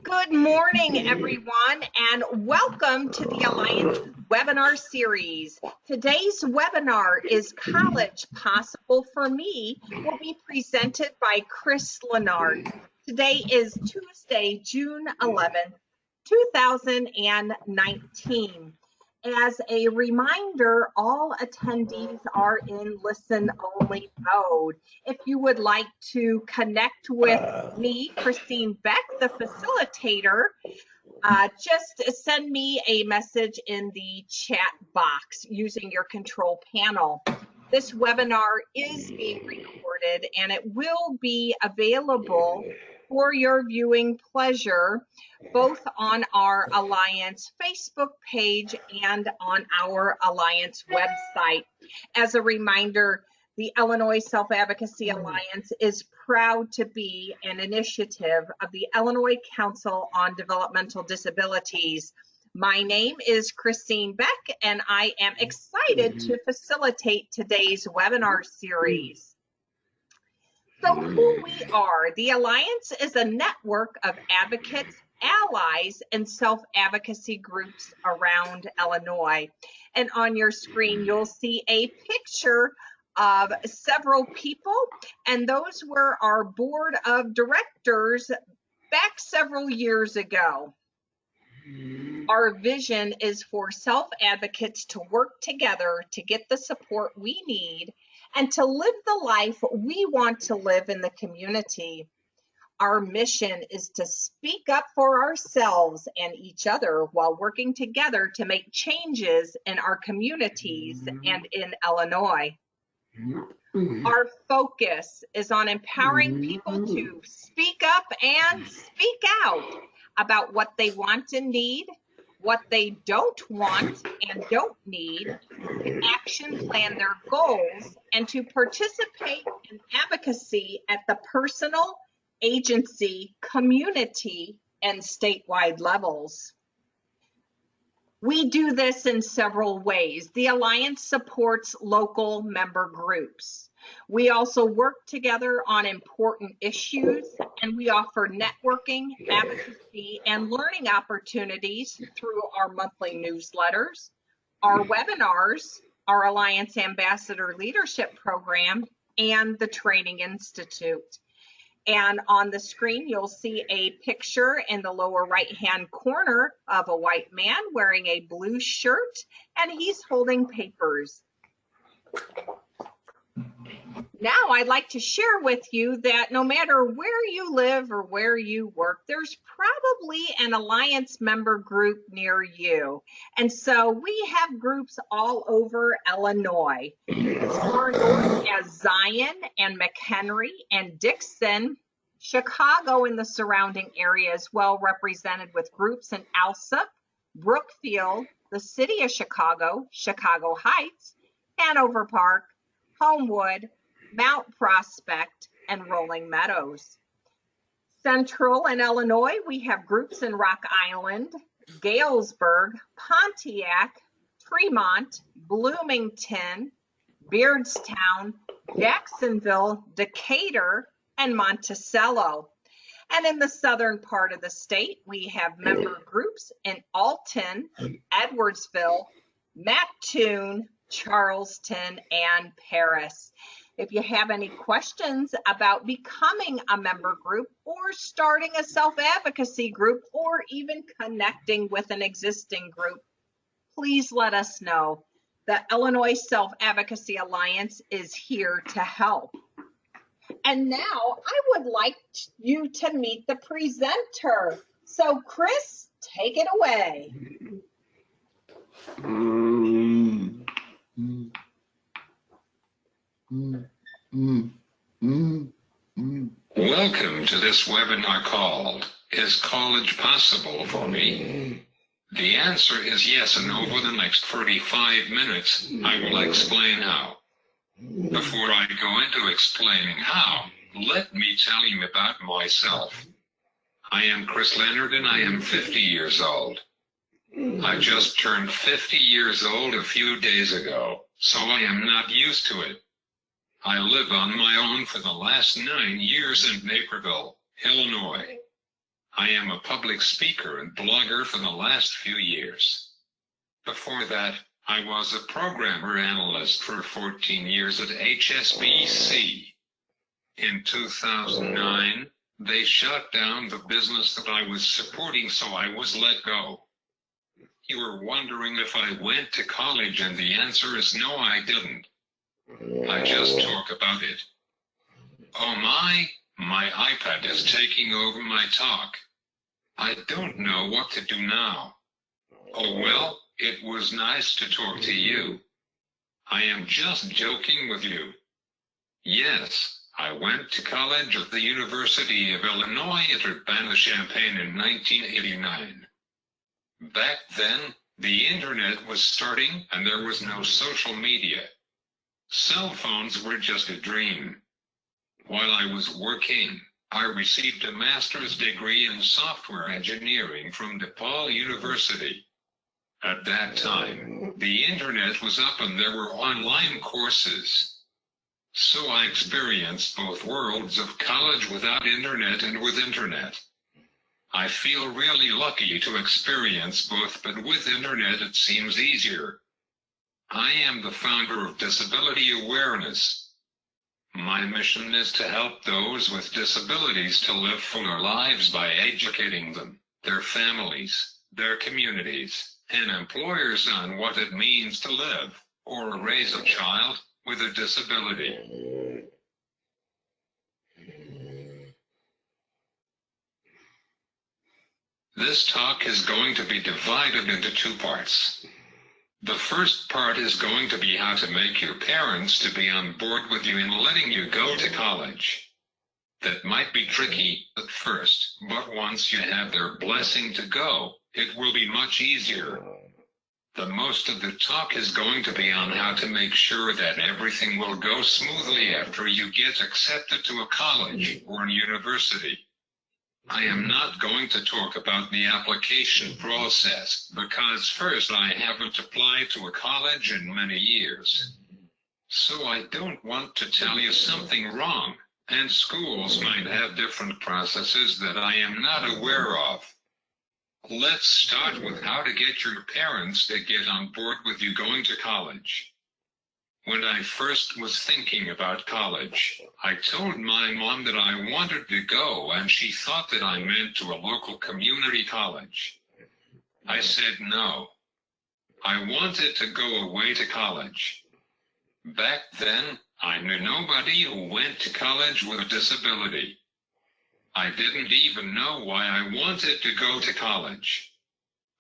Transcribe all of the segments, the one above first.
Good morning, everyone, and welcome to the Alliance webinar series. Today's webinar is College Possible for Me, will be presented by Chris Lenart. Today is Tuesday, June 11th, 2019. As a reminder, all attendees are in listen-only mode. If you would like to connect with me, Christine Beck, the facilitator, just send me a message in the chat box using your control panel. This webinar is being recorded and it will be available for your viewing pleasure, both on our Alliance Facebook page and on our Alliance website. As a reminder, the Illinois Self-Advocacy Alliance is proud to be an initiative of the Illinois Council on Developmental Disabilities. My name is Christine Beck, and I am excited to facilitate today's webinar series. So who we are, the Alliance is a network of advocates, allies, and self-advocacy groups around Illinois. And on your screen, you'll see a picture of several people, and those were our board of directors back several years ago. Our vision is for self-advocates to work together to get the support we need and to live the life we want to live in the community. Our mission is to speak up for ourselves and each other while working together to make changes in our communities and in Illinois. Our focus is on empowering people to speak up and speak out about what they want and need, what they don't want and don't need, to action plan their goals, and to participate in advocacy at the personal, agency, community, and statewide levels. We do this in several ways. The Alliance supports local member groups. We also work together on important issues, and we offer networking, advocacy, and learning opportunities through our monthly newsletters, our webinars, our Alliance Ambassador Leadership Program, and the Training Institute. And on the screen, you'll see a picture in the lower right-hand corner of a white man wearing a blue shirt, and he's holding papers. Now, I'd like to share with you that no matter where you live or where you work, there's probably an Alliance member group near you. And so we have groups all over Illinois, as far north as Zion and McHenry and Dixon. Chicago and the surrounding area is well represented with groups in Alsip, Brookfield, the city of Chicago, Chicago Heights, Hanover Park, Homewood, Mount Prospect, and Rolling Meadows. Central in Illinois, we have groups in Rock Island, Galesburg, Pontiac, Tremont, Bloomington, Beardstown, Jacksonville, Decatur, and Monticello. And in the southern part of the state, we have member groups in Alton, Edwardsville, Mattoon, Charleston, and Paris. If you have any questions about becoming a member group or starting a self-advocacy group or even connecting with an existing group, please let us know. The Illinois Self-Advocacy Alliance is here to help. And now I would like you to meet the presenter. So Chris, take it away. Welcome to this webinar called, Is College Possible for Me? The answer is yes, and over the next 45 minutes, I will explain how. Before I go into explaining how, let me tell you about myself. I am Chris Lenart and I am 50 years old. I just turned 50 years old a few days ago, so I am not used to it. I live on my own for the last 9 years in Naperville, Illinois. I am a public speaker and blogger for the last few years. Before that, I was a programmer analyst for 14 years at HSBC. In 2009, they shut down the business that I was supporting, so I was let go. You were wondering if I went to college, and the answer is no, I didn't. I just talk about it. Oh my iPad is taking over my talk. I don't know what to do now. Oh well, it was nice to talk to you. I am just joking with you. Yes, I went to college at the University of Illinois at Urbana-Champaign in 1989. Back then, the internet was starting and there was no social media. Cell phones were just a dream. While I was working, I received a master's degree in software engineering from DePaul University. At that time, the internet was up and there were online courses. So I experienced both worlds of college without internet and with internet. I feel really lucky to experience both, but with internet it seems easier. I am the founder of Disability Awareness. My mission is to help those with disabilities to live fuller lives by educating them, their families, their communities, and employers on what it means to live, or raise a child, with a disability. This talk is going to be divided into two parts. The first part is going to be how to make your parents to be on board with you in letting you go to college. That might be tricky at first, but once you have their blessing to go, it will be much easier. The most of the talk is going to be on how to make sure that everything will go smoothly after you get accepted to a college or a university. I am not going to talk about the application process, because first I haven't applied to a college in many years. So I don't want to tell you something wrong, and schools might have different processes that I am not aware of. Let's start with how to get your parents to get on board with you going to college. When I first was thinking about college, I told my mom that I wanted to go, and she thought that I meant to a local community college. I said no. I wanted to go away to college. Back then, I knew nobody who went to college with a disability. I didn't even know why I wanted to go to college.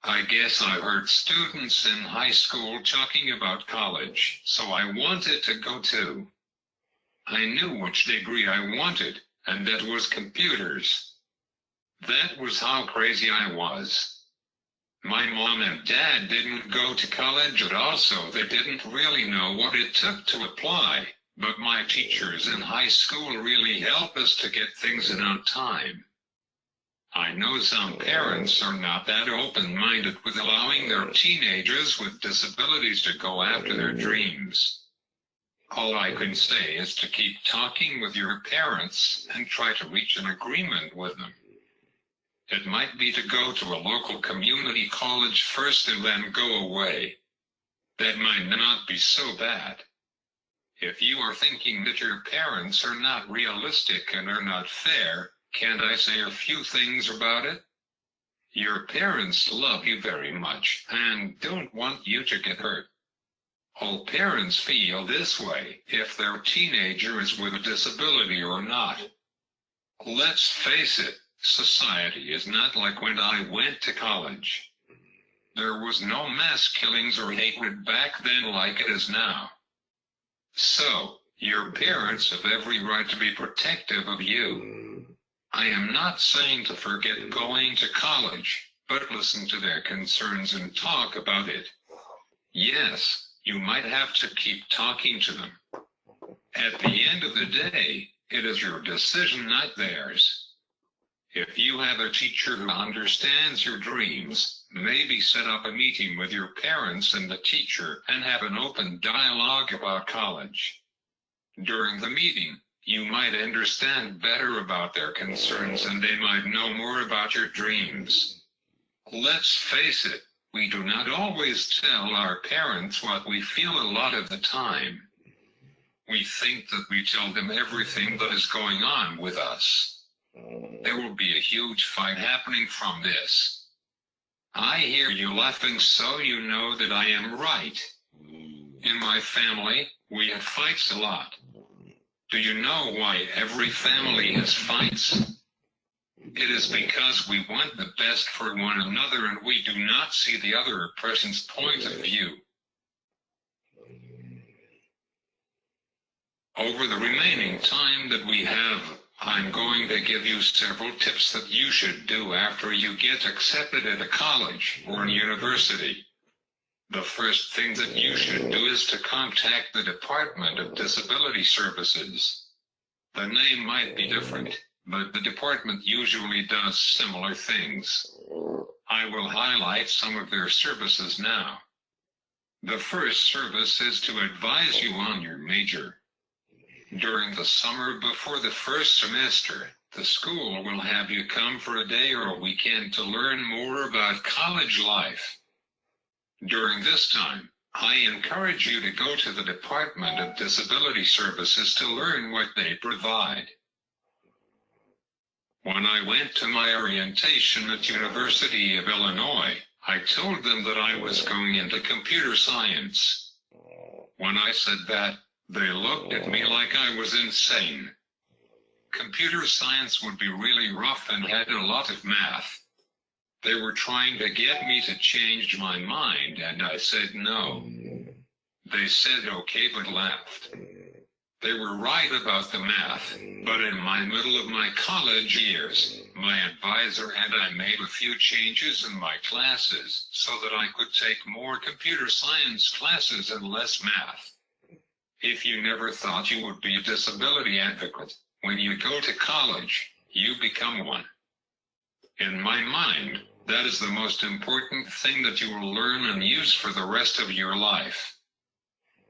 I guess I heard students in high school talking about college, so I wanted to go too. I knew which degree I wanted, and that was computers. That was how crazy I was. My mom and dad didn't go to college at all, so they didn't really know what it took to apply. But my teachers in high school really help us to get things in on time. I know some parents are not that open-minded with allowing their teenagers with disabilities to go after their dreams. All I can say is to keep talking with your parents and try to reach an agreement with them. It might be to go to a local community college first and then go away. That might not be so bad. If you are thinking that your parents are not realistic and are not fair, can't I say a few things about it? Your parents love you very much and don't want you to get hurt. All parents feel this way if their teenager is with a disability or not. Let's face it, society is not like when I went to college. There was no mass killings or hatred back then like it is now. So, your parents have every right to be protective of you. I am not saying to forget going to college, but listen to their concerns and talk about it. Yes, you might have to keep talking to them. At the end of the day, it is your decision, not theirs. If you have a teacher who understands your dreams, maybe set up a meeting with your parents and the teacher and have an open dialogue about college. During the meeting, You might understand better about their concerns and they might know more about your dreams. Let's face it, we do not always tell our parents what we feel a lot of the time. We think that we tell them everything that is going on with us. There will be a huge fight happening from this. I hear you laughing, so you know that I am right. In my family, we have fights a lot. Do you know why every family has fights? It is because we want the best for one another and we do not see the other person's point of view. Over the remaining time that we have, I'm going to give you several tips that you should do after you get accepted at a college or a university. The first thing that you should do is to contact the Department of Disability Services. The name might be different, but the department usually does similar things. I will highlight some of their services now. The first service is to advise you on your major. During the summer before the first semester, the school will have you come for a day or a weekend to learn more about college life. During this time, I encourage you to go to the Department of Disability Services to learn what they provide. When I went to my orientation at University of Illinois, I told them that I was going into computer science. When I said that, they looked at me like I was insane. Computer science would be really rough and had a lot of math. They were trying to get me to change my mind, and I said no. They said okay, but laughed. They were right about the math, but in my middle of my college years, my advisor and I made a few changes in my classes so that I could take more computer science classes and less math. If you never thought you would be a disability advocate, when you go to college, you become one. In my mind, that is the most important thing that you will learn and use for the rest of your life.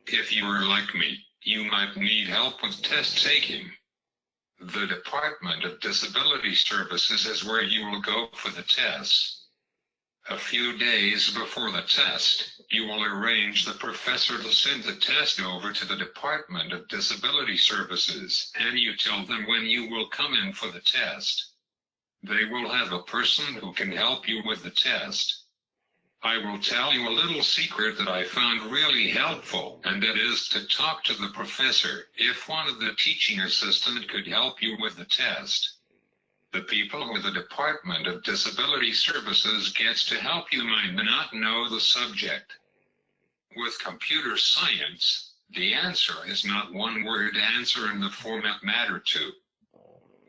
If you are like me, you might need help with test taking. The Department of Disability Services is where you will go for the tests. A few days before the test, you will arrange the professor to send the test over to the Department of Disability Services, and you tell them when you will come in for the test. They will have a person who can help you with the test. I will tell you a little secret that I found really helpful, and that is to talk to the professor if one of the teaching assistants could help you with the test. The people with the Department of Disability Services gets to help you might not know the subject. With computer science, the answer is not one word answer in the format matter to.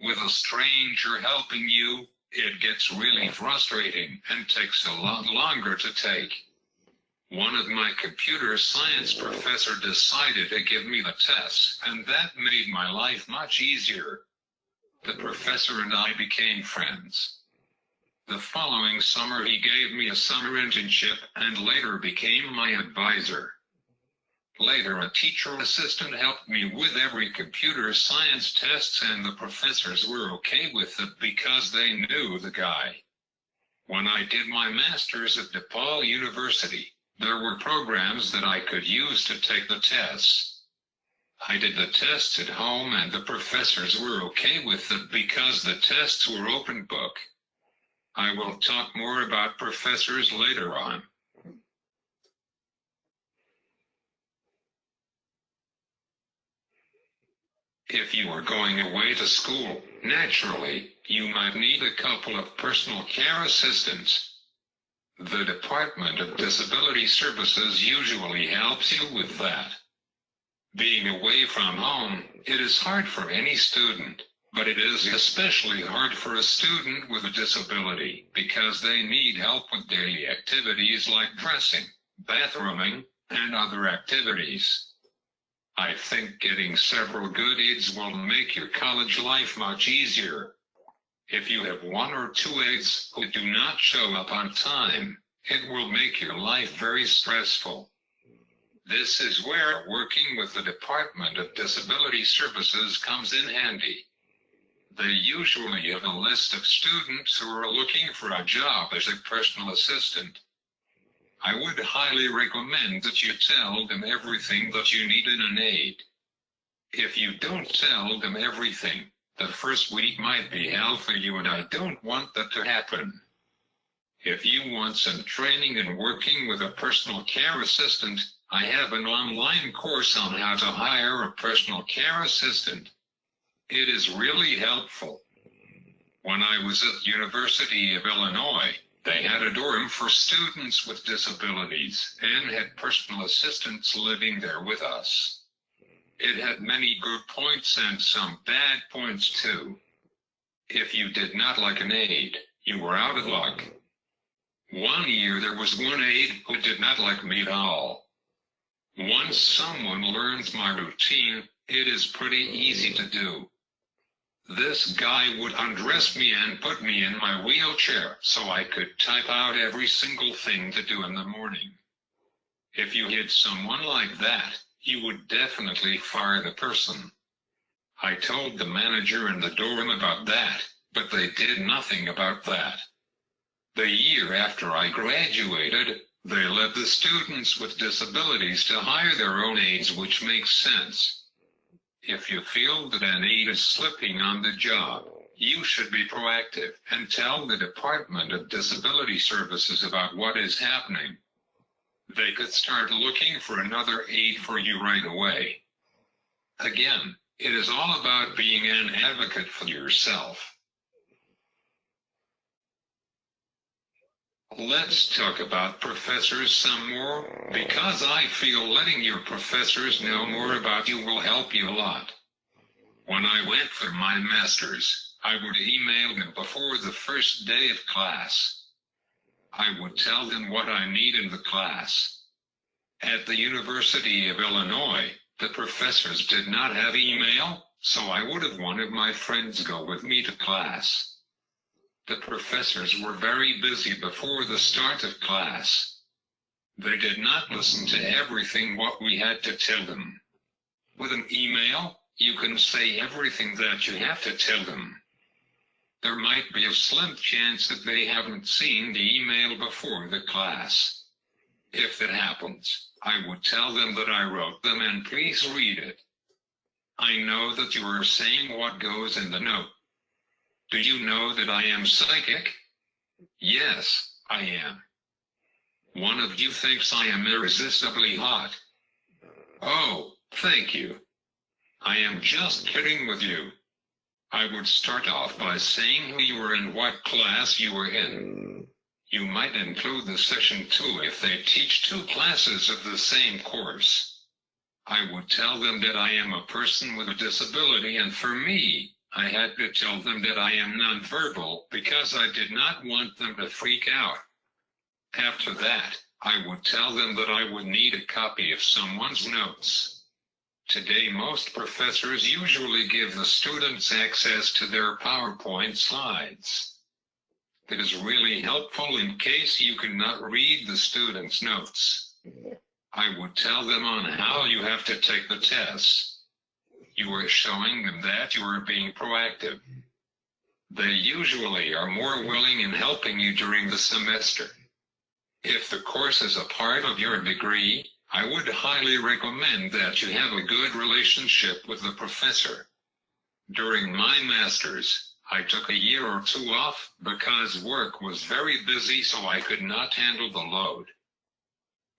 With a stranger helping you, it gets really frustrating and takes a lot longer to take. One of my computer science professors decided to give me the test, and that made my life much easier. The professor and I became friends. The following summer he gave me a summer internship and later became my advisor. Later a teacher assistant helped me with every computer science test, and the professors were okay with it because they knew the guy. When I did my master's at DePaul University, there were programs that I could use to take the tests. I did the tests at home and the professors were okay with it because the tests were open book. I will talk more about professors later on. If you are going away to school, naturally, you might need a couple of personal care assistants. The Department of Disability Services usually helps you with that. Being away from home, it is hard for any student, but it is especially hard for a student with a disability because they need help with daily activities like dressing, bathrooming, and other activities. I think getting several good aides will make your college life much easier. If you have one or two aides who do not show up on time, it will make your life very stressful. This is where working with the Department of Disability Services comes in handy. They usually have a list of students who are looking for a job as a personal assistant. I would highly recommend that you tell them everything that you need in an aide. If you don't tell them everything, the first week might be hell for you, and I don't want that to happen. If you want some training in working with a personal care assistant, I have an online course on how to hire a personal care assistant. It is really helpful. When I was at the University of Illinois, they had a dorm for students with disabilities and had personal assistants living there with us. It had many good points and some bad points too. If you did not like an aide, you were out of luck. One year there was one aide who did not like me at all. Once someone learns my routine, it is pretty easy to do. This guy would undress me and put me in my wheelchair so I could type out every single thing to do in the morning. If you hit someone like that, you would definitely fire the person. I told the manager and the dorm about that, but they did nothing about that. The year after I graduated, they let the students with disabilities to hire their own aides, which makes sense. If you feel that an aide is slipping on the job, you should be proactive and tell the Department of Disability Services about what is happening. They could start looking for another aide for you right away. Again, it is all about being an advocate for yourself. Let's talk about professors some more, because I feel letting your professors know more about you will help you a lot. When I went for my master's, I would email them before the first day of class. I would tell them what I need in the class. At the University of Illinois, the professors did not have email, so I would have wanted my friends go with me to class. The professors were very busy before the start of class. They did not listen to everything what we had to tell them. With an email, you can say everything that you have to tell them. There might be a slim chance that they haven't seen the email before the class. If that happens, I would tell them that I wrote them and please read it. I know that you are saying what goes in the note. Do you know that I am psychic? Yes, I am. One of you thinks I am irresistibly hot. Oh, thank you. I am just kidding with you. I would start off by saying who you were and what class you were in. You might include the session too if they teach two classes of the same course. I would tell them that I am a person with a disability, and for me, I had to tell them that I am nonverbal because I did not want them to freak out. After that, I would tell them that I would need a copy of someone's notes. Today most professors usually give the students access to their PowerPoint slides. It is really helpful in case you cannot read the students' notes. I would tell them on how you have to take the tests. You are showing them that you are being proactive. They usually are more willing in helping you during the semester. If the course is a part of your degree, I would highly recommend that you have a good relationship with the professor. During my master's, I took a year or two off because work was very busy, so I could not handle the load.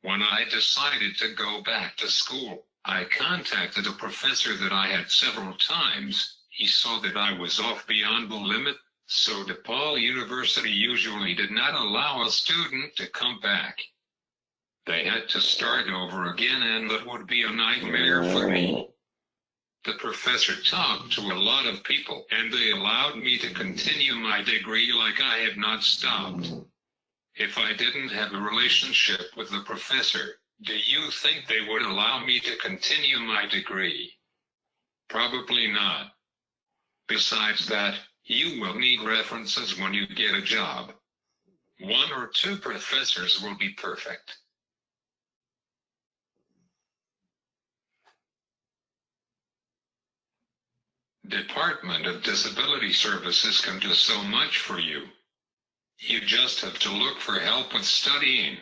When I decided to go back to school, I contacted a professor that I had several times. He saw that I was off beyond the limit, so DePaul University usually did not allow a student to come back. They had to start over again, and that would be a nightmare for me. The professor talked to a lot of people, and they allowed me to continue my degree like I had not stopped. If I didn't have a relationship with the professor, do you think they would allow me to continue my degree? Probably not. Besides that, you will need references when you get a job. 1 or 2 professors will be perfect. Department of Disability Services can do so much for you. You just have to look for help with studying.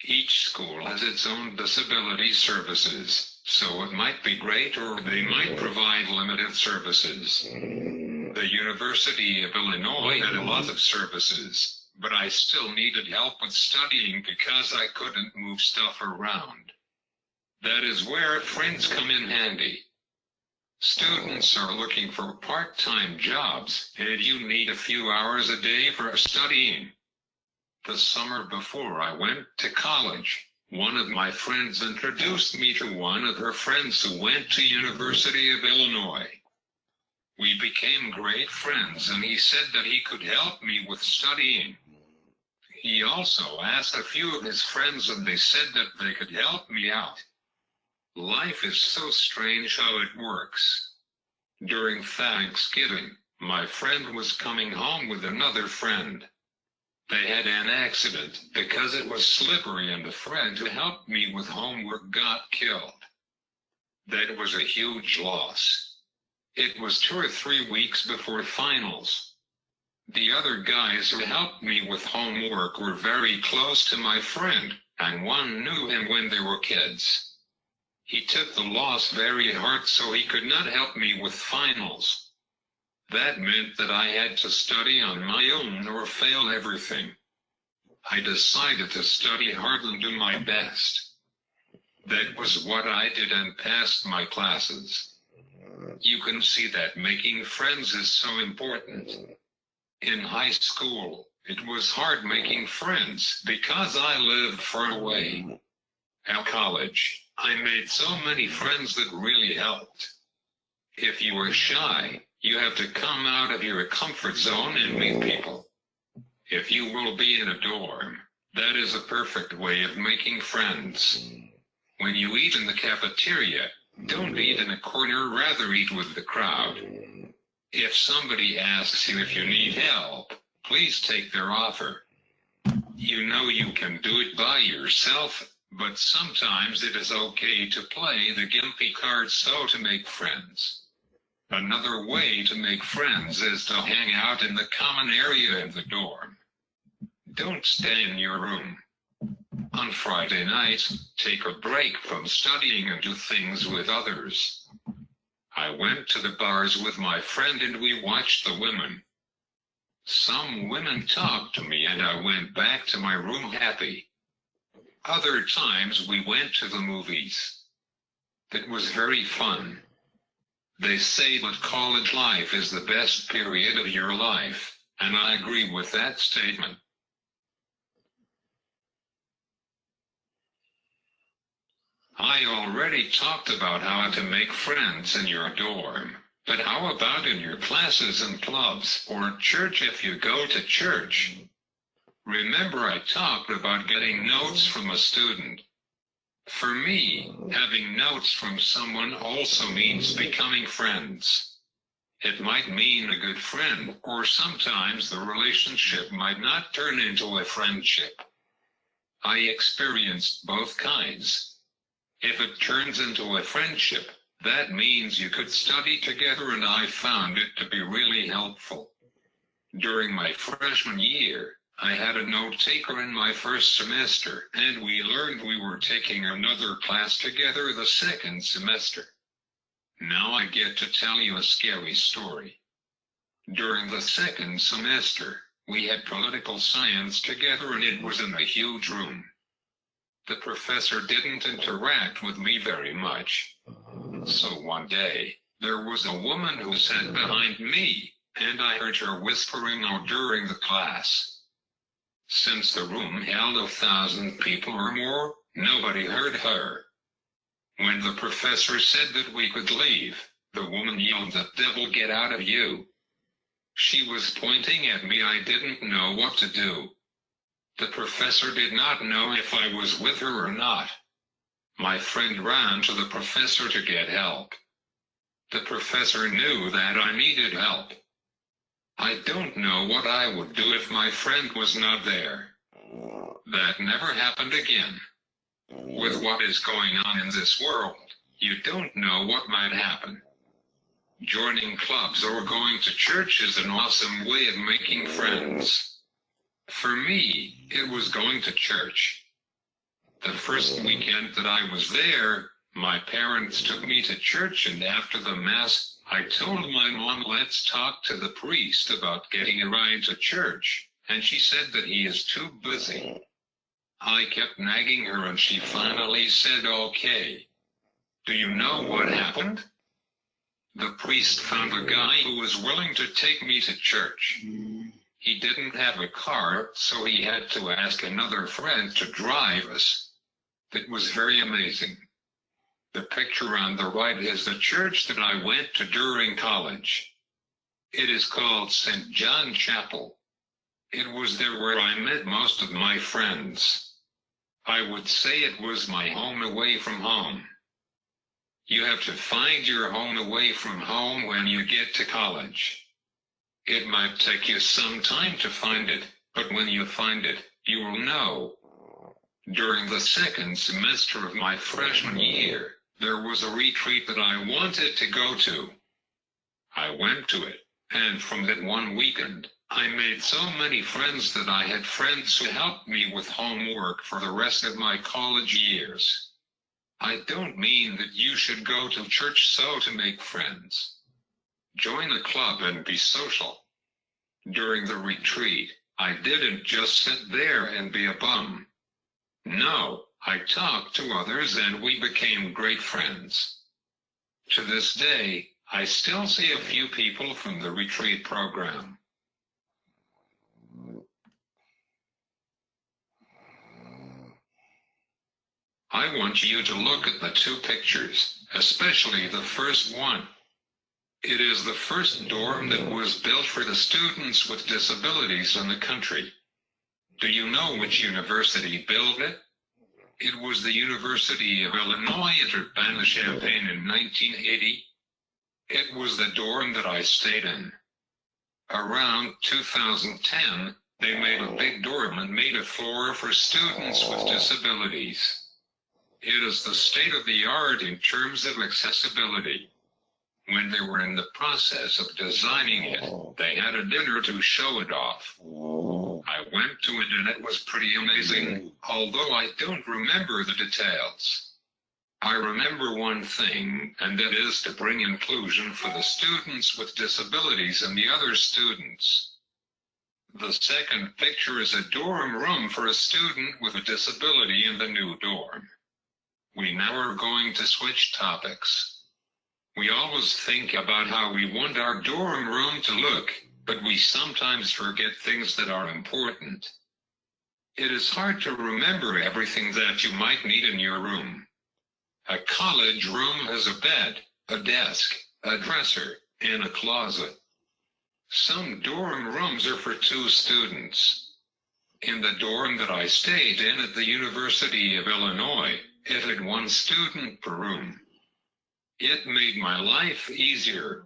Each school has its own disability services, so it might be great or they might provide limited services. The University of Illinois had a lot of services, but I still needed help with studying because I couldn't move stuff around. That is where friends come in handy. Students are looking for part-time jobs, and you need a few hours a day for studying. The summer before I went to college, one of my friends introduced me to one of her friends who went to University of Illinois. We became great friends and he said that he could help me with studying. He also asked a few of his friends and they said that they could help me out. Life is so strange how it works. During Thanksgiving, my friend was coming home with another friend. They had an accident because it was slippery and the friend who helped me with homework got killed. That was a huge loss. It was 2 or 3 weeks before finals. The other guys who helped me with homework were very close to my friend, and one knew him when they were kids. He took the loss very hard, so he could not help me with finals. That meant that I had to study on my own or fail everything. I decided to study hard and do my best. That was what I did and passed my classes. You can see that making friends is so important. In high school, it was hard making friends because I lived far away. At college, I made so many friends that really helped. If you are shy, you have to come out of your comfort zone and meet people. If you will be in a dorm, that is a perfect way of making friends. When you eat in the cafeteria, don't eat in a corner, rather eat with the crowd. If somebody asks you if you need help, please take their offer. You know you can do it by yourself, but sometimes it is okay to play the gimpy card so to make friends. Another way to make friends is to hang out in the common area in the dorm. Don't stay in your room. On Friday nights, take a break from studying and do things with others. I went to the bars with my friend and we watched the women. Some women talked to me and I went back to my room happy. Other times we went to the movies. It was very fun. They say that college life is the best period of your life, and I agree with that statement. I already talked about how to make friends in your dorm, but how about in your classes and clubs or church if you go to church? Remember I talked about getting notes from a student. For me, having notes from someone also means becoming friends. It might mean a good friend, or sometimes the relationship might not turn into a friendship. I experienced both kinds. If it turns into a friendship, that means you could study together, and I found it to be really helpful. During my freshman year, I had a note-taker in my first semester, and we learned we were taking another class together the second semester. Now I get to tell you a scary story. During the second semester, we had political science together and it was in a huge room. The professor didn't interact with me very much. So one day, there was a woman who sat behind me, and I heard her whispering out during the class. Since the room held 1,000 people or more, nobody heard her. When the professor said that we could leave, the woman yelled, "The devil get out of you." She was pointing at me. I didn't know what to do. The professor did not know if I was with her or not. My friend ran to the professor to get help. The professor knew that I needed help. I don't know what I would do if my friend was not there. That never happened again. With what is going on in this world, you don't know what might happen. Joining clubs or going to church is an awesome way of making friends. For me, it was going to church. The first weekend that I was there, my parents took me to church, and after the Mass, I told my mom, let's talk to the priest about getting a ride to church, and she said that he is too busy. I kept nagging her, and she finally said okay. Do you know what happened? The priest found a guy who was willing to take me to church. He didn't have a car, so he had to ask another friend to drive us. It was very amazing. The picture on the right is the church that I went to during college. It is called St. John Chapel. It was there where I met most of my friends. I would say it was my home away from home. You have to find your home away from home when you get to college. It might take you some time to find it, but when you find it, you will know. During the second semester of my freshman year, there was a retreat that I wanted to go to. I went to it, and from that one weekend, I made so many friends that I had friends who helped me with homework for the rest of my college years. I don't mean that you should go to church so to make friends. Join a club and be social. During the retreat, I didn't just sit there and be a bum. No, I talked to others and we became great friends. To this day, I still see a few people from the retreat program. I want you to look at the two pictures, especially the first one. It is the first dorm that was built for the students with disabilities in the country. Do you know which university built it? It was the University of Illinois at Urbana-Champaign in 1980. It was the dorm that I stayed in. Around 2010, they made a big dorm and made a floor for students with disabilities. It is the state of the art in terms of accessibility. When they were in the process of designing it, they had a dinner to show it off. I went to it and it was pretty amazing, although I don't remember the details. I remember one thing, and that is to bring inclusion for the students with disabilities and the other students. The second picture is a dorm room for a student with a disability in the new dorm. We now are going to switch topics. We always think about how we want our dorm room to look, but we sometimes forget things that are important. It is hard to remember everything that you might need in your room. A college room has a bed, a desk, a dresser, and a closet. Some dorm rooms are for 2 students. In the dorm that I stayed in at the University of Illinois, it had 1 student per room. It made my life easier.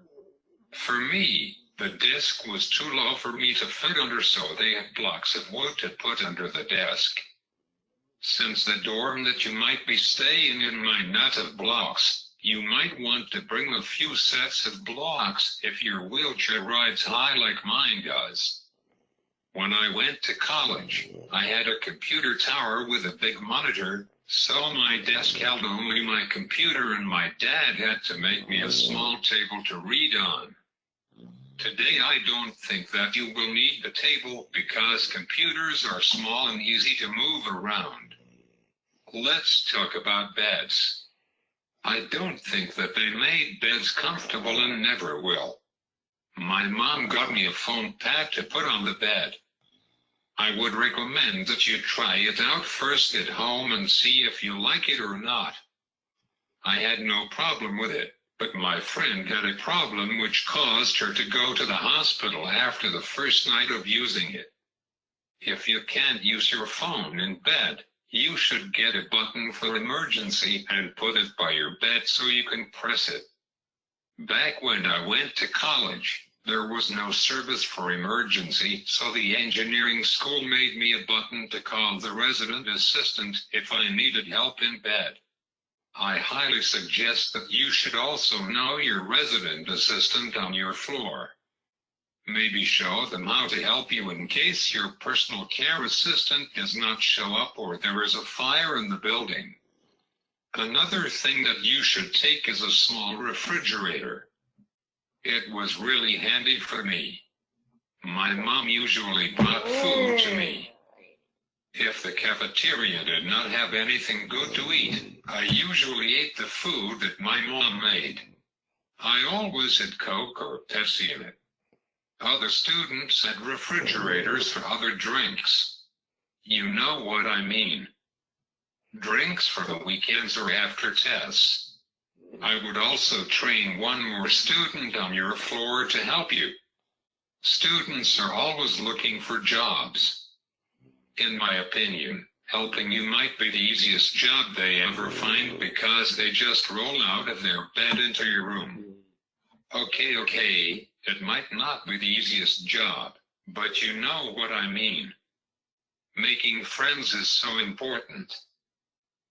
For me, the desk was too low for me to fit under, so they had blocks of wood to put under the desk. Since the dorm that you might be staying in might not have blocks, you might want to bring a few sets of blocks if your wheelchair rides high like mine does. When I went to college, I had a computer tower with a big monitor, so my desk held only my computer and my dad had to make me a small table to read on. Today I don't think that you will need the table because computers are small and easy to move around. Let's talk about beds. I don't think that they made beds comfortable and never will. My mom got me a foam pad to put on the bed. I would recommend that you try it out first at home and see if you like it or not. I had no problem with it, but my friend had a problem which caused her to go to the hospital after the first night of using it. If you can't use your phone in bed, you should get a button for emergency and put it by your bed so you can press it. Back when I went to college, there was no service for emergency, so the engineering school made me a button to call the resident assistant if I needed help in bed. I highly suggest that you should also know your resident assistant on your floor. Maybe show them how to help you in case your personal care assistant does not show up or there is a fire in the building. Another thing that you should take is a small refrigerator. It was really handy for me. My mom usually brought food to me. If the cafeteria did not have anything good to eat, I usually ate the food that my mom made. I always had Coke or Pepsi in it. Other students had refrigerators for other drinks. You know what I mean. Drinks for the weekends or after tests. I would also train one more student on your floor to help you. Students are always looking for jobs. In my opinion, helping you might be the easiest job they ever find because they just roll out of their bed into your room. Okay, it might not be the easiest job, but you know what I mean. Making friends is so important.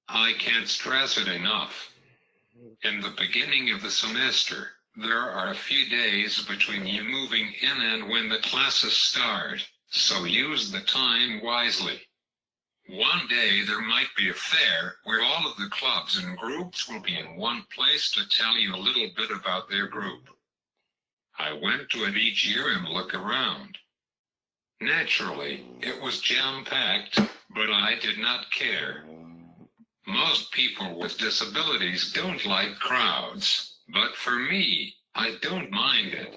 I can't stress it enough. In the beginning of the semester, there are a few days between you moving in and when the classes start, so use the time wisely. One day there might be a fair where all of the clubs and groups will be in one place to tell you a little bit about their group. I went to it each year and look around. Naturally, it was jam-packed, but I did not care. Most people with disabilities don't like crowds, but for me, I don't mind it.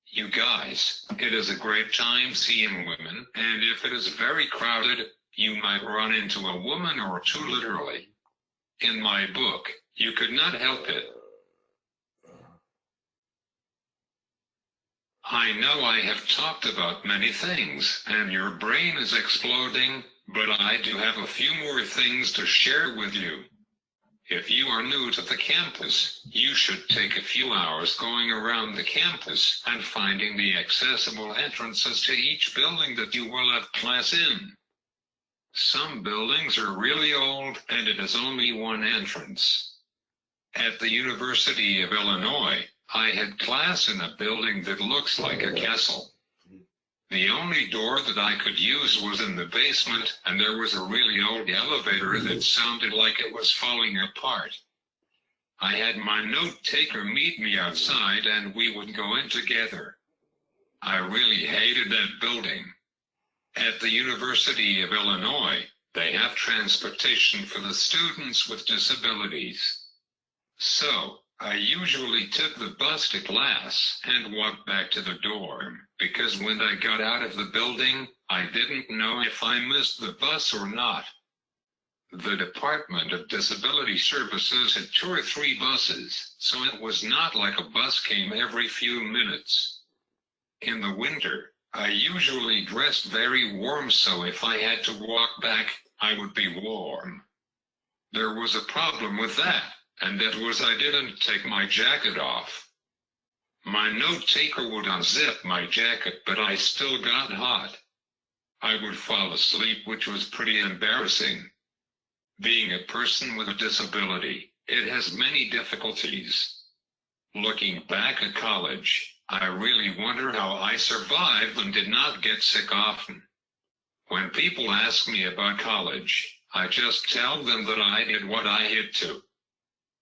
You guys, it is a great time seeing women, and if it is very crowded, you might run into a woman or two literally. In my book, you could not help it. I know I have talked about many things, and your brain is exploding, but I do have a few more things to share with you. If you are new to the campus, you should take a few hours going around the campus and finding the accessible entrances to each building that you will have class in. Some buildings are really old, and it is only one entrance. At the University of Illinois, I had class in a building that looks like a castle. The only door that I could use was in the basement, and there was a really old elevator that sounded like it was falling apart. I had my note-taker meet me outside, and we would go in together. I really hated that building. At the University of Illinois, they have transportation for the students with disabilities. So, I usually took the bus to class and walked back to the dorm, because when I got out of the building, I didn't know if I missed the bus or not. The Department of Disability Services had 2 or 3 buses, so it was not like a bus came every few minutes. In the winter, I usually dressed very warm, so if I had to walk back, I would be warm. There was a problem with that, and that was I didn't take my jacket off. My note-taker would unzip my jacket, but I still got hot. I would fall asleep, which was pretty embarrassing. Being a person with a disability, it has many difficulties. Looking back at college, I really wonder how I survived and did not get sick often. When people ask me about college, I just tell them that I did what I had to.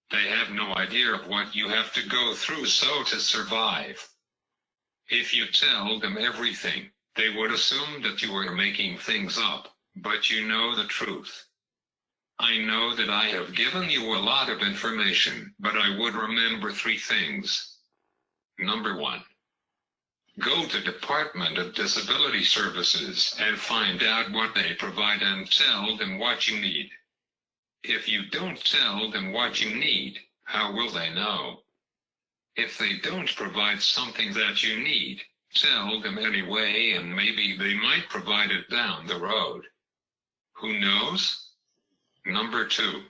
They have no idea of what you have to go through to survive. If you tell them everything, they would assume that you are making things up, but you know the truth. I know that I have given you a lot of information, but I would remember 3 things. Number 1. Go to Department of Disability Services and find out what they provide and tell them what you need. If you don't tell them what you need, how will they know? If they don't provide something that you need, tell them anyway, and maybe they might provide it down the road. Who knows? Number 2.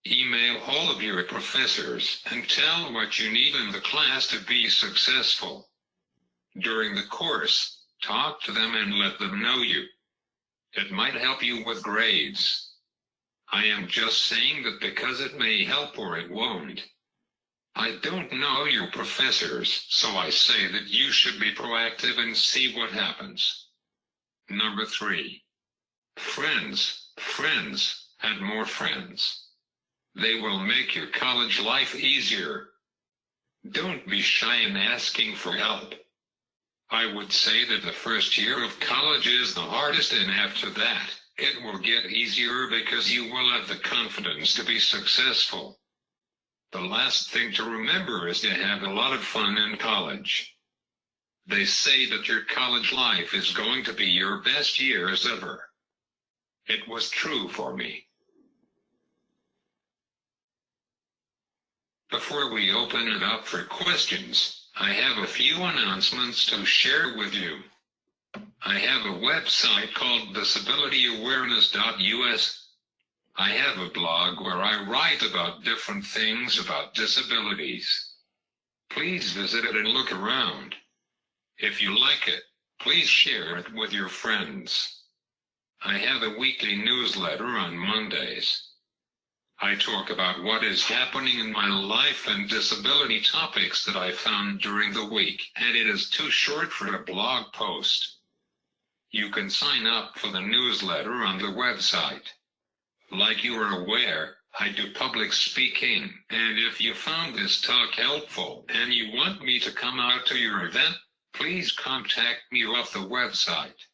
Email all of your professors and tell what you need in the class to be successful. During the course, talk to them and let them know you. It might help you with grades. I am just saying that because it may help or it won't. I don't know your professors, so I say that you should be proactive and see what happens. Number 3. Friends, and more friends. They will make your college life easier. Don't be shy in asking for help. I would say that the first year of college is the hardest, and after that, it will get easier because you will have the confidence to be successful. The last thing to remember is to have a lot of fun in college. They say that your college life is going to be your best years ever. It was true for me. Before we open it up for questions, I have a few announcements to share with you. I have a website called disabilityawareness.us. I have a blog where I write about different things about disabilities. Please visit it and look around. If you like it, please share it with your friends. I have a weekly newsletter on Mondays. I talk about what is happening in my life and disability topics that I found during the week, and it is too short for a blog post. You can sign up for the newsletter on the website. Like you are aware, I do public speaking, and if you found this talk helpful and you want me to come out to your event, please contact me off the website.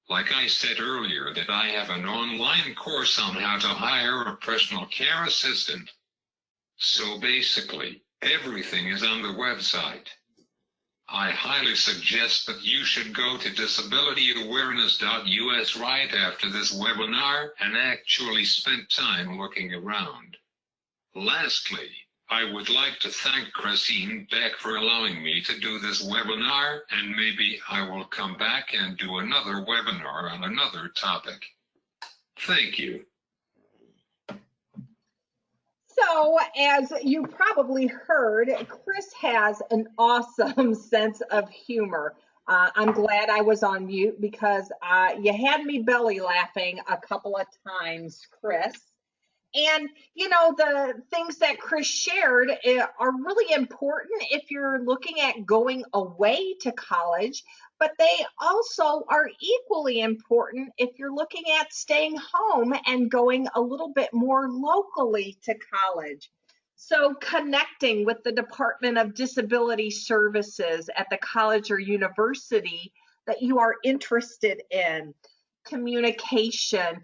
Like I said earlier, that I have an online course on how to hire a personal care assistant. So basically, everything is on the website. I highly suggest that you should go to disabilityawareness.us right after this webinar and actually spend time looking around. Lastly, I would like to thank Christine Beck for allowing me to do this webinar, and maybe I will come back and do another webinar on another topic. Thank you. So, as you probably heard, Chris has an awesome sense of humor. I'm glad I was on mute because you had me belly laughing a couple of times, Chris. And, you know, the things that Chris shared are really important if you're looking at going away to college, but they also are equally important if you're looking at staying home and going a little bit more locally to college. So connecting with the Department of Disability Services at the college or university that you are interested in. Communication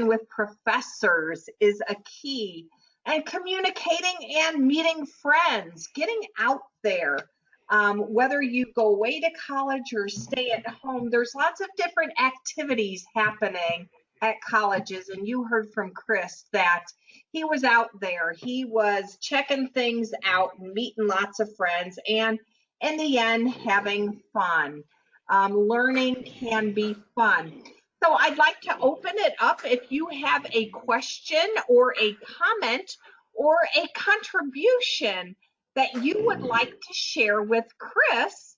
with professors is a key, and communicating and meeting friends, getting out there. Whether you go away to college or stay at home, there's lots of different activities happening at colleges, and you heard from Chris that he was out there. He was checking things out, meeting lots of friends, and in the end, having fun. Learning can be fun. So I'd like to open it up. If you have a question or a comment or a contribution that you would like to share with Chris,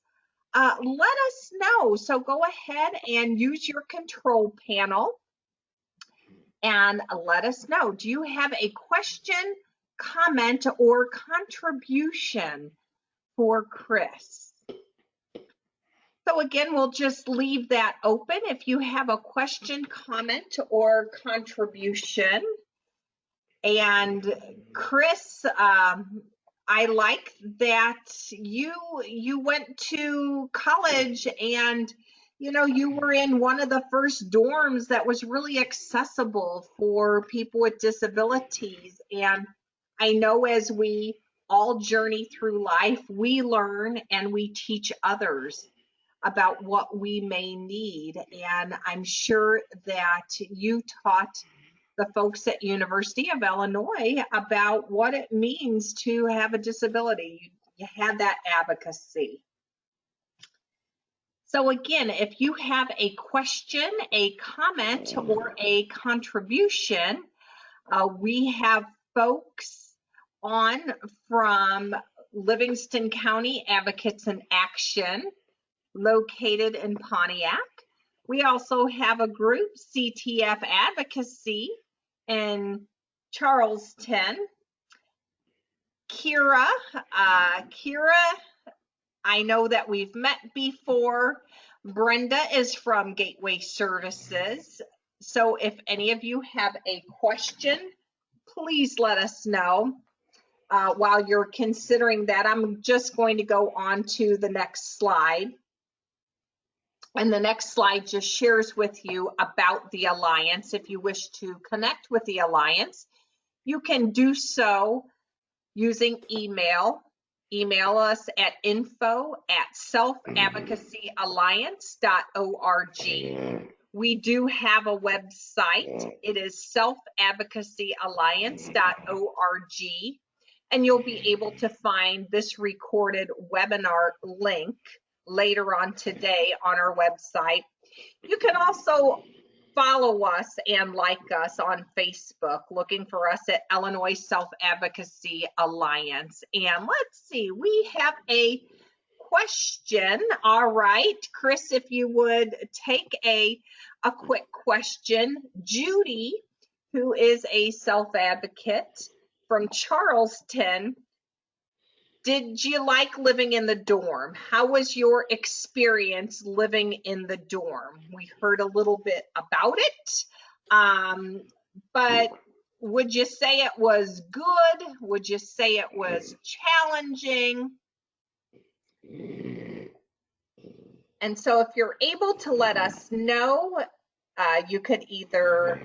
let us know. So go ahead and use your control panel and let us know. Do you have a question, comment, or contribution for Chris? So again, we'll just leave that open. If you have a question, comment, or contribution. And Chris, I like that you went to college and you were in one of the first dorms that was really accessible for people with disabilities. And I know as we all journey through life, we learn and we teach others about what we may need. And I'm sure that you taught the folks at University of Illinois about what it means to have a disability. You had that advocacy. So again, if you have a question, a comment, or a contribution, we have folks on from Livingston County Advocates in Action, located in Pontiac. We also have a group, CTF Advocacy, in Charleston. Kira, I know that we've met before. Brenda is from Gateway Services. So if any of you have a question, please let us know. While you're considering that, I'm just going to go on to the next slide. And the next slide just shares with you about the Alliance. If you wish to connect with the Alliance, you can do so using email. Email us at info@selfadvocacyalliance.org. We do have a website. It is selfadvocacyalliance.org. And you'll be able to find this recorded webinar link later on today on our website. You can also follow us and like us on Facebook, looking for us at Illinois Self-Advocacy Alliance. And let's see, we have a question. All right, Chris, if you would take a quick question. Judy, who is a self-advocate from Charleston, did you like living in the dorm? How was your experience living in the dorm? We heard a little bit about it, but would you say it was good? Would you say it was challenging? And so if you're able to let us know, you could either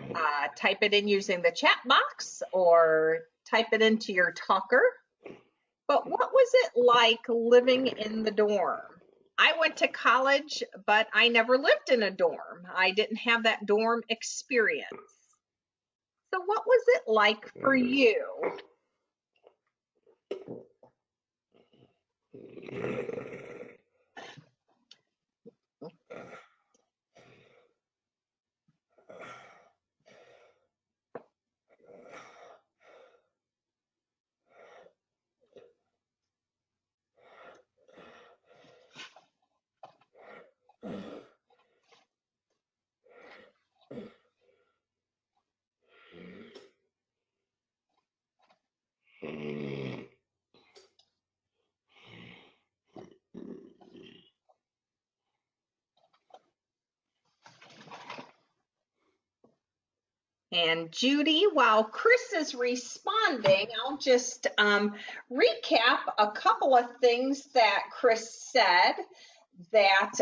type it in using the chat box or type it into your talker. But what was it like living in the dorm? I went to college, but I never lived in a dorm. I didn't have that dorm experience. So what was it like for you? And Judy, while Chris is responding, I'll just recap a couple of things that Chris said, that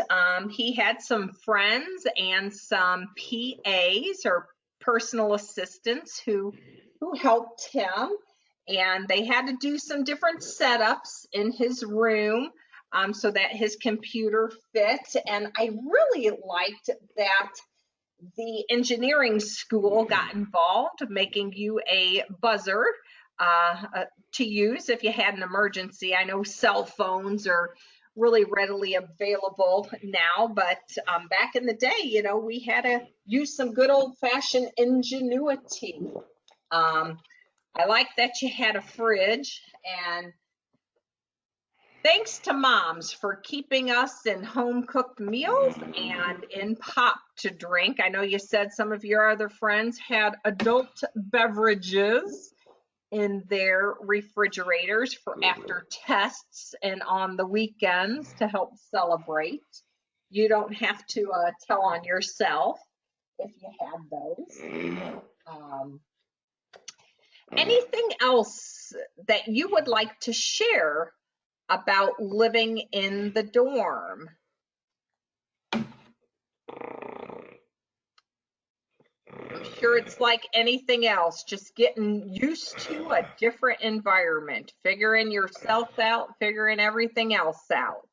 he had some friends and some PAs or personal assistants who helped him, and they had to do some different setups in his room so that his computer fit. And I really liked that the engineering school got involved, making you a buzzer to use if you had an emergency. I know cell phones are really readily available now, but back in the day, you know, we had to use some good old-fashioned ingenuity. I like that you had a fridge, and thanks to moms for keeping us in home-cooked meals and in pop to drink. I know you said some of your other friends had adult beverages in their refrigerators for after tests and on the weekends to help celebrate. You don't have to tell on yourself if you had those. Anything else that you would like to share about living in the dorm? I'm sure it's like anything else, just getting used to a different environment, figuring yourself out, figuring everything else out.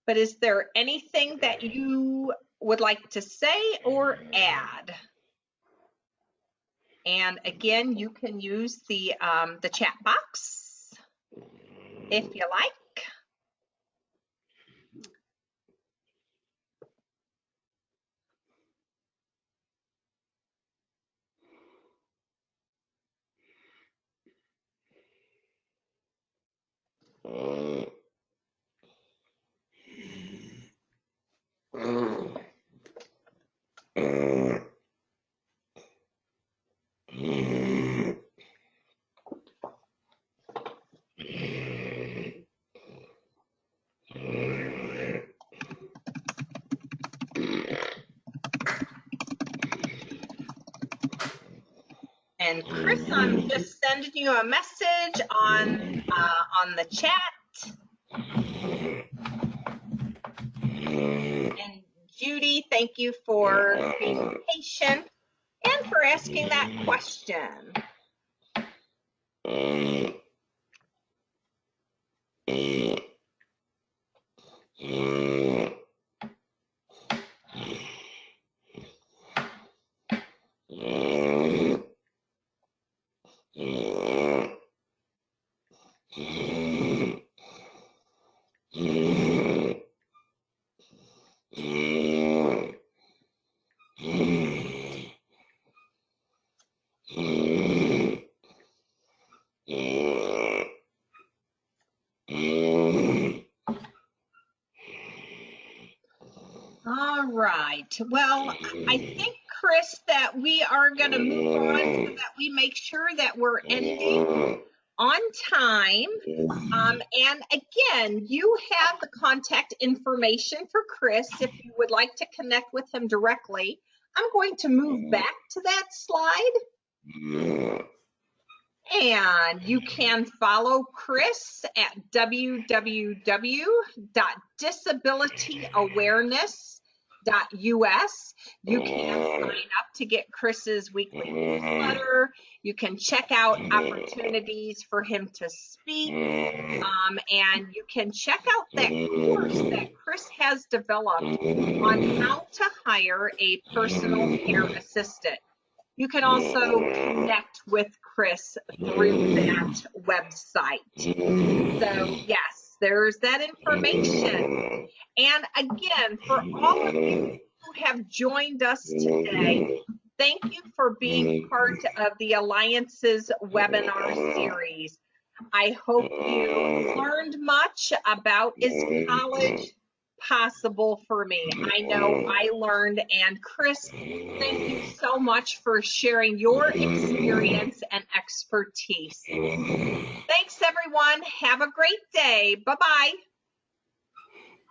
But is there anything that you would like to say or add? And again, you can use the chat box if you like. Chris, I'm just sending you a message on the chat. And Judy, thank you for being patient and for asking that question. All right. Well, I think, Chris, that we are going to move on so that we make sure that we're ending on time. And again, you have the contact information for Chris if you would like to connect with him directly. I'm going to move back to that slide. And you can follow Chris at www.disabilityawareness.us. You can sign up to get Chris's weekly newsletter. You can check out opportunities for him to speak. And you can check out that course that Chris has developed on how to hire a personal care assistant. You can also connect with Chris through that website. So yes, there's that information. And again, for all of you who have joined us today, thank you for being part of the Alliance's webinar series. I hope you learned much about Is College Possible for Me? I know I learned, and Chris, thank you so much for sharing your experience and expertise. Thanks, everyone. Have a great day. Bye-bye.